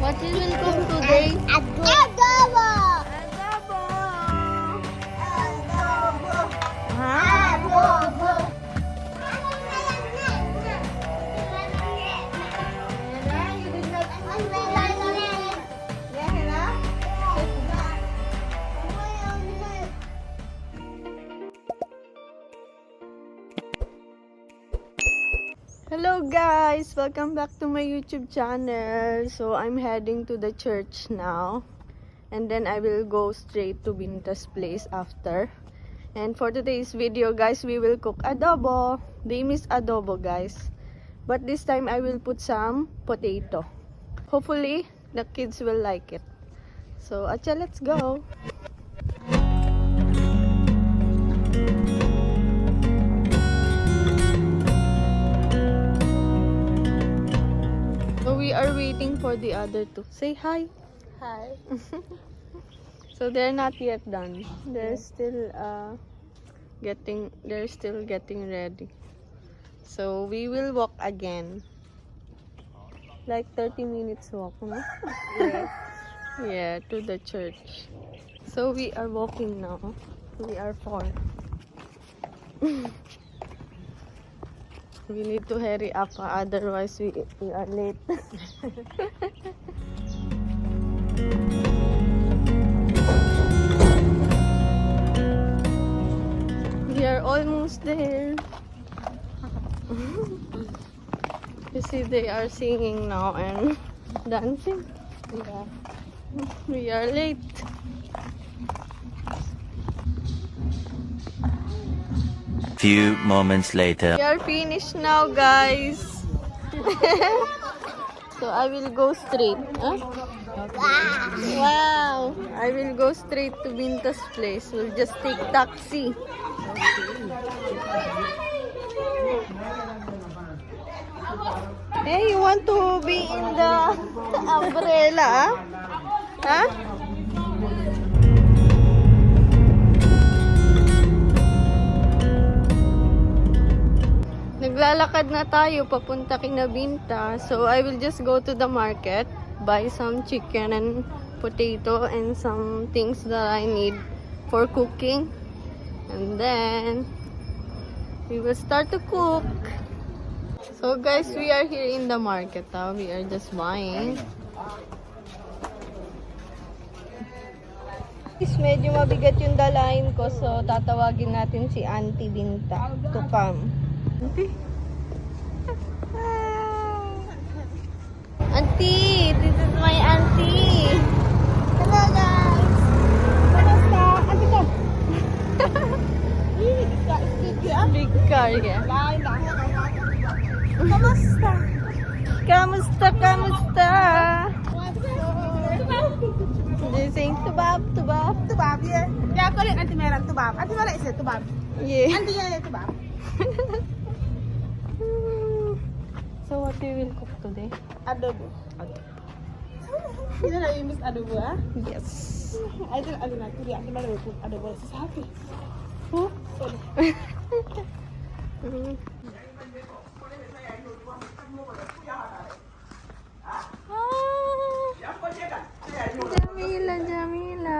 What we will cook today? Adobo! Adobo! Adobo! Hello guys! Welcome back to my YouTube channel. So I'm heading to the church now. And then I will go straight to Binta's place after. And for today's video guys, we will cook adobo. They miss adobo guys. But this time I will put some potato. Hopefully the kids will like it. So Acha, let's go! So we are waiting for the other two. Say hi. Hi. So they're not yet done. They're still getting ready. So we will walk again. Like 30 minutes walk, no? Yes. Yeah, to the church. So we are walking now. We are four. We need to hurry up, otherwise we are late. We are almost there. You see, they are singing now and dancing. Yeah. We are late. Few moments later. We are finished now, guys. So I will go straight. Huh? Wow! I will go straight to Binta's place. We'll just take taxi. Hey, you want to be in the umbrella? Huh? Naglalakad na tayo papunta kina Binta. So I will just go to the market, buy some chicken and potato and some things that I need for cooking. And then we will start to cook. So guys, we are here in the market. We are just buying. Medyo mabigat yung dalahin ko, so tatawagin natin si Auntie Binta to come. Auntie? Auntie! This is my auntie! Hello guys! Kamusta? Ate ko! Big car, yeah. Kamusta? Kamusta, kamusta? They sing tubab, tubab. Tubab, yeah. Yeah, ko rin Auntie Meron tubab. Auntie wala isa tubab. Yeah. Auntie yan tubab. So what we will cook today? Adobo. Hindi na yung miss adobo, ah? Yes. Ay, ito na adobo natin. Hindi, Auntie Meron cook adobo sa sabi. Who? Jamila, Jamila.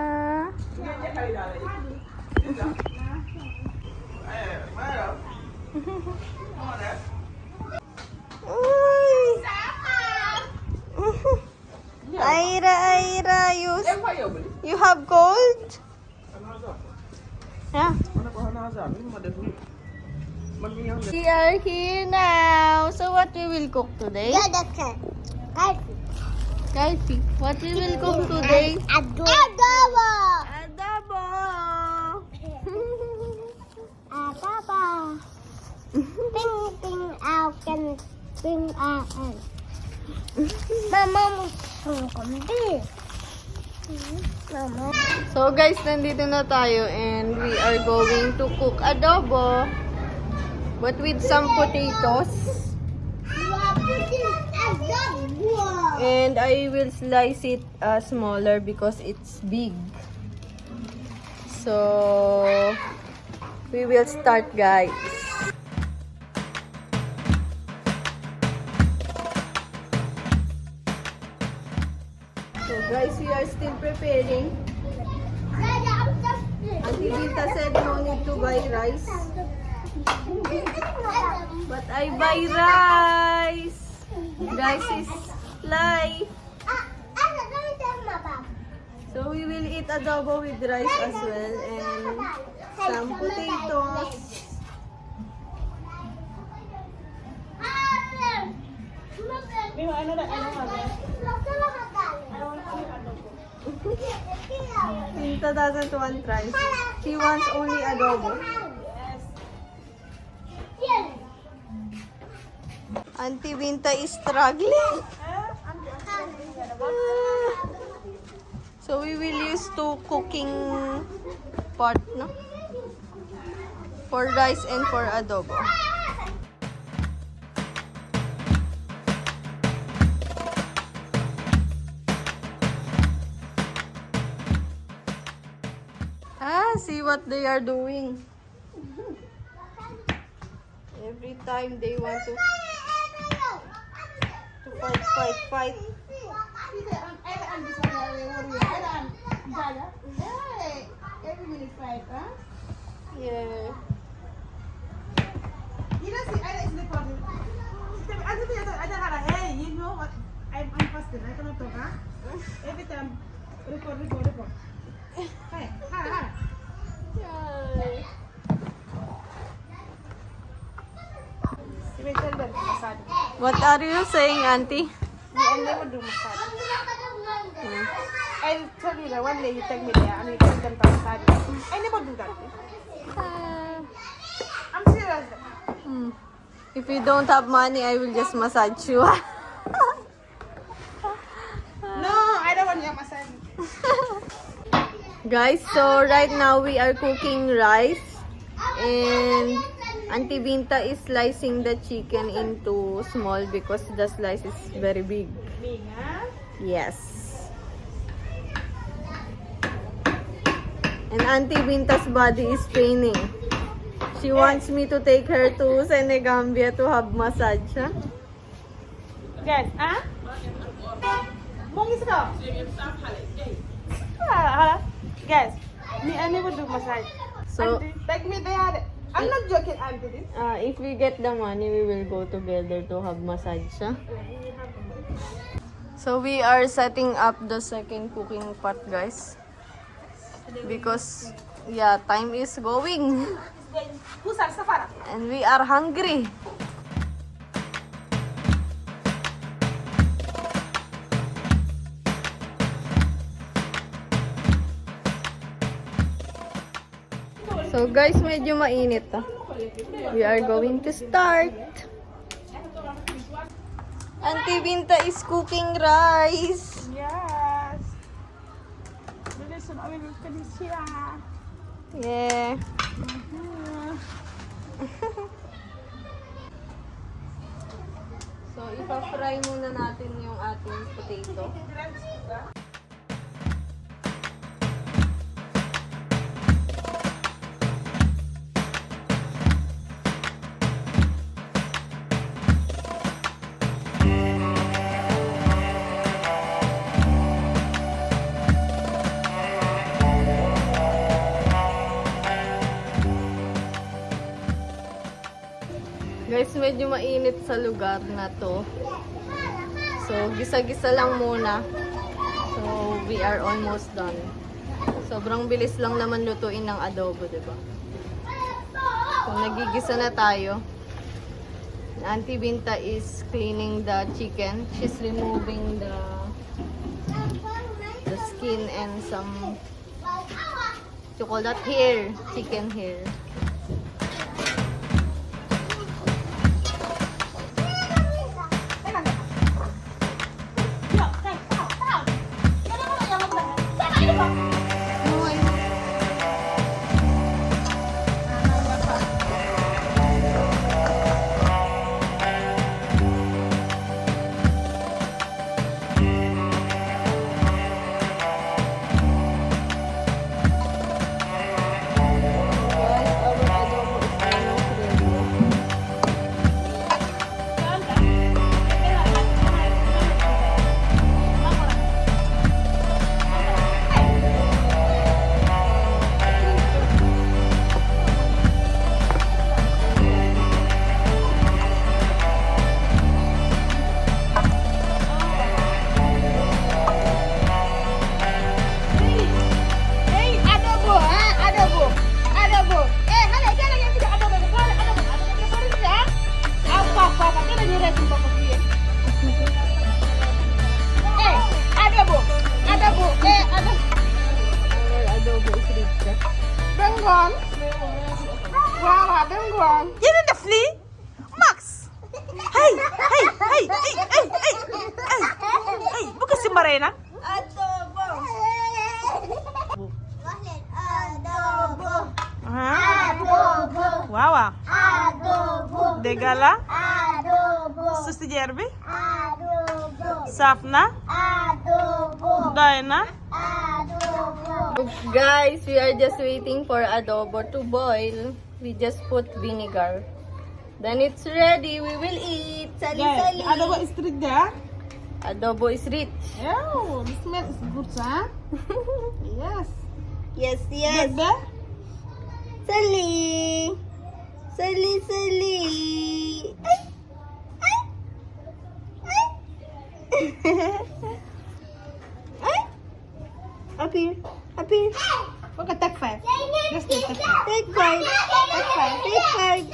Uy! Aira, Aira, you have cold? Yeah. We are here now. So what we will cook today? Yeah, that's it. Kalpi. What we will cook today? Adobo! Adobo. Adobo! Ting, ting, out, can, ting, out. Mama, musundi. Mama. So guys, nandito na tayo and we are going to cook adobo. But with some potatoes. And I will slice it smaller because it's big. So we will start, guys. are still preparing. Auntie Vita said no need to buy rice. But I buy rice. Rice is life. So we will eat adobo with rice as well and some potatoes. Tinta doesn't want rice. She wants only adobo. Auntie Vinta is struggling. So we will use two cooking pot, no? For rice and for adobo. See what they are doing. Every time they want to fight. Yeah. You don't see, I don't record it. I don't have a hey, you know what? I'm fasting. I cannot talk, huh? Every time, record. Hey, hi. You may tell them massage. What are you saying, Auntie? I never do massage. I told you that one day you take me there and you tell them to massage. I never do that. I'm serious. If you don't have money, I will just massage you. No, I don't want your massage. Guys, so right now we are cooking rice and Auntie Vinta is slicing the chicken into small because the slice is very big. Big, huh? Yes. And Auntie Vinta's body is paining. She wants me to take her to Senegambia to have massage. Huh? Guys, huh? Mongis ko. Guys, me I never do massage. So, Auntie, take me there. I'm not joking, Auntie. if we get the money, we will go together to have massage. Huh? So we are setting up the second cooking pot, guys. Because, yeah, time is going. Pusar safara. And we are hungry. So guys, medyo mainit. We are going to start. Auntie Vinta is cooking rice. Yes. Bilis na kami siya. Yeah. So, ipa-fry muna natin yung ating potato. Guys, medyo mainit sa lugar na to. So, gisa-gisa lang muna. So, we are almost done. Sobrang bilis lang naman lutuin ng adobo, diba? So, nagigisa na tayo. Auntie Vinta is cleaning the chicken. She's removing the skin and some, what you call that, hair, chicken hair. Guys, our adobo Wow, them gone. You know the flea? Max! Hey! Hey! Hey! Hey! Hey! Hey! Hey! Hey! Bukan si Marena? Adobo. Adobo. Ha? Adobo. Wawa. Adobo. Degala? Adobo. Susti Jerby? Adobo. Safna? Adobo. Diana? Guys, we are just waiting for adobo to boil. We just put vinegar. Then it's ready. We will eat. Sali sali. Adobo is strict there? Adobo is rich. Oh, the smell is good, huh? Yes. Yes, yes. Good, eh? Sali. Sali sali. Ay. Ay. Ay. Ay. Up here. Up here. Huwag ka take 5. Just take 5. Take five. Take 5. Take five.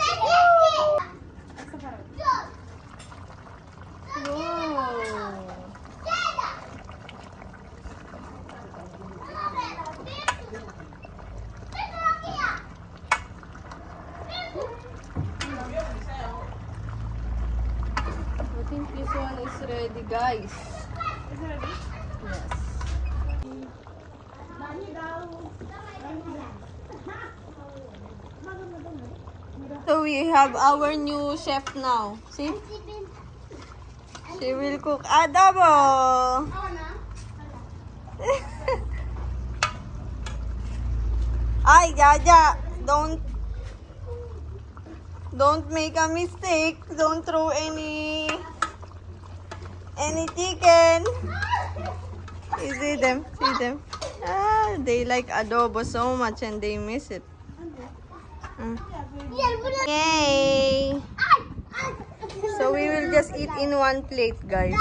I think this one is ready, guys. Is it ready? Yes. So we have our new chef now. See? She will cook adobo. Ay, Jaja, don't make a mistake. Don't throw any chicken. You see them? See them? Ah, they like adobo so much and they miss it. Mm. Yay! So we will just eat in one plate, guys.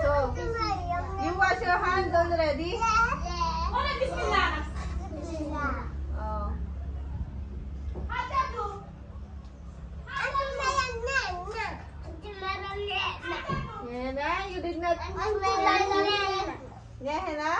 So, you wash your hands already? Oh. Nena, you did not. Nena?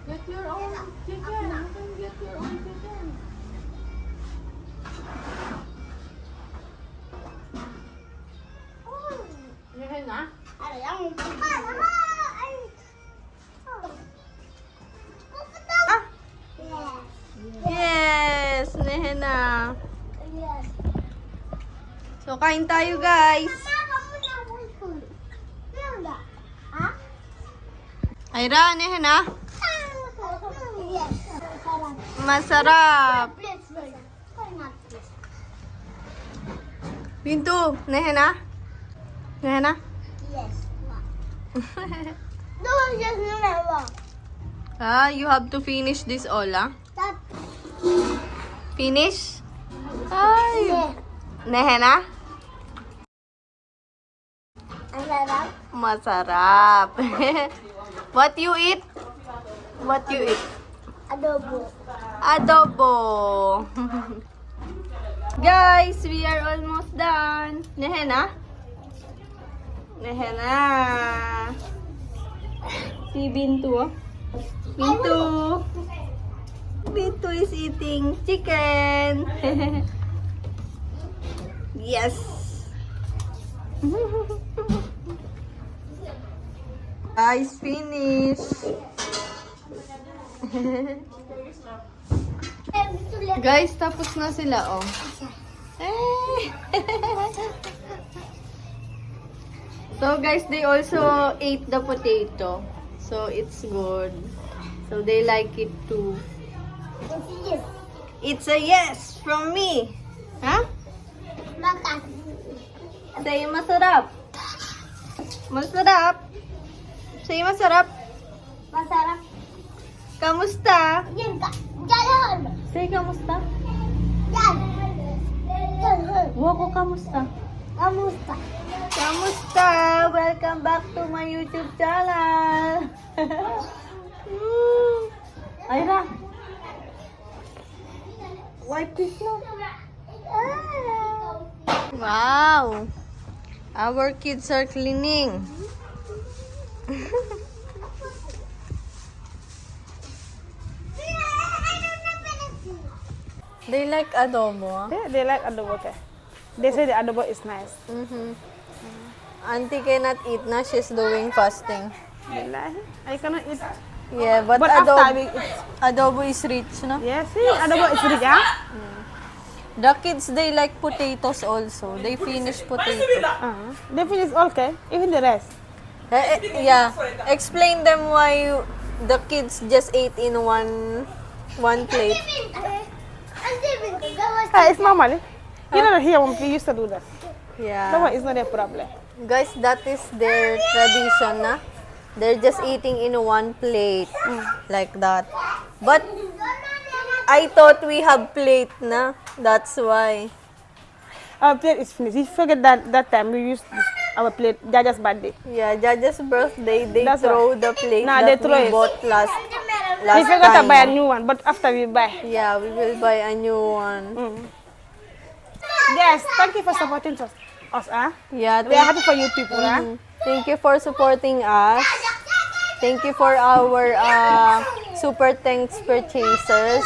Get your own chicken. You can get your own chicken. Nena? Ah! Yes, Nehena. So, kain tayo, guys. Ayra, Nehena. Masarap. Pintu, Nehena. Nehena. Ah, you have to finish this all, ah? Finish? Ay. Nehena? Masarap. What you eat? What you eat? Adobo. Adobo. Guys, we are almost done. Nehena? Ayan na. Si Bintu, oh. Bintu. Bintu is eating chicken. Yes. Guys, finish. Guys, tapos na sila, oh. So guys, they also ate the potato. So it's good. So they like it too. It's a yes from me. Huh? Say masarap. Masarap. Say masarap. Masarap. Kamusta? Yan ka. Yan. Say kamusta? Yan. Wako kamusta? Kamusta? Kamusta? Welcome back to my YouTube channel. Ayra. Wipe this now. Wow. Our kids are cleaning. They like adobo. Yeah, they like adobo. Okay. They say the adobo is nice. Auntie cannot eat na. She's doing fasting. Wallahi, I cannot eat. Yeah, but, But after adobo, we eat, adobo is rich, no? yes, see, adobo is rich, huh? The kids, they like potatoes also. They finish potato. They finish okay, even the rest. Yeah. Explain them why the kids just ate in one plate. It's normal. You know that here when we used to do that. That Yeah. one is not a problem. Guys, that is their tradition, na? They're just eating in one plate. Like that. But I thought we have plate, na? That's why. Our plate is finished. You forget that time we used our plate, Jaja's birthday. Yeah, Jaja's birthday, they That's throw the plate Nah, that they throw we it. bought last We forgot to time. buy a new one, but after we buy. Yeah, we will buy a new one. Yes, thank you for supporting us, huh? Yeah, We are happy for you people, huh? thank you for supporting us. Thank you for our super thanks purchasers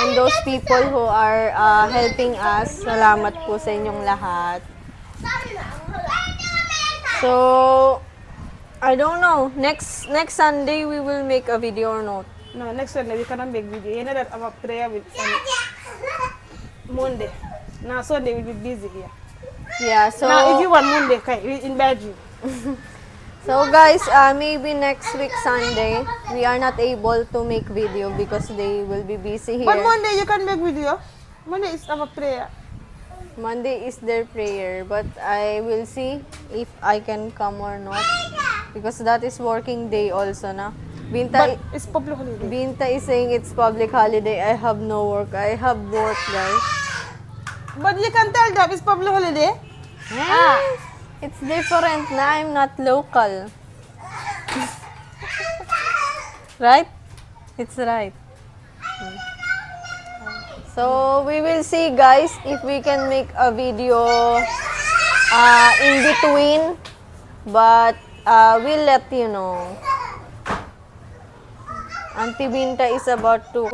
and those people who are helping us. Salamat po sa inyong lahat. So, I don't know. Next Sunday we will make a video or not. No, next Sunday we cannot make video. You know that our prayer with Monday. Now Sunday we'll be busy here. Yeah, so Now if you want Monday, okay, we invite you. so guys, maybe next week Sunday we are not able to make video because they will be busy here. But Monday you can make video. Monday is our prayer. Monday is their prayer, but I will see if I can come or not because that is working day also, na. But it's public holiday. Binta is saying it's public holiday. I have no work. I have work, guys. But you can tell them it's public holiday. It's different na. I'm not local. Right? It's right. So, we will see, guys, if we can make a video in between. But, we'll let you know. Auntie Binta is about to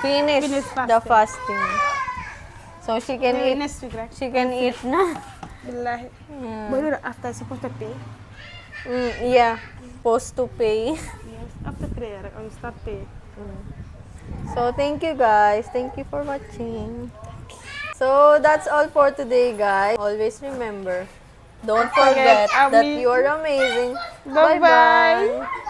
finish Finish the fasting. So, she can eat. Next week, right? She can eat na. Billahi. But you know, after supposed to pay. Yeah. Supposed to pay. Yes, after prayer, I start pay. So, thank you guys. Thank you for watching. So, that's all for today, guys. Always remember, don't forget Forget, that you are amazing. Bye-bye. Bye-bye.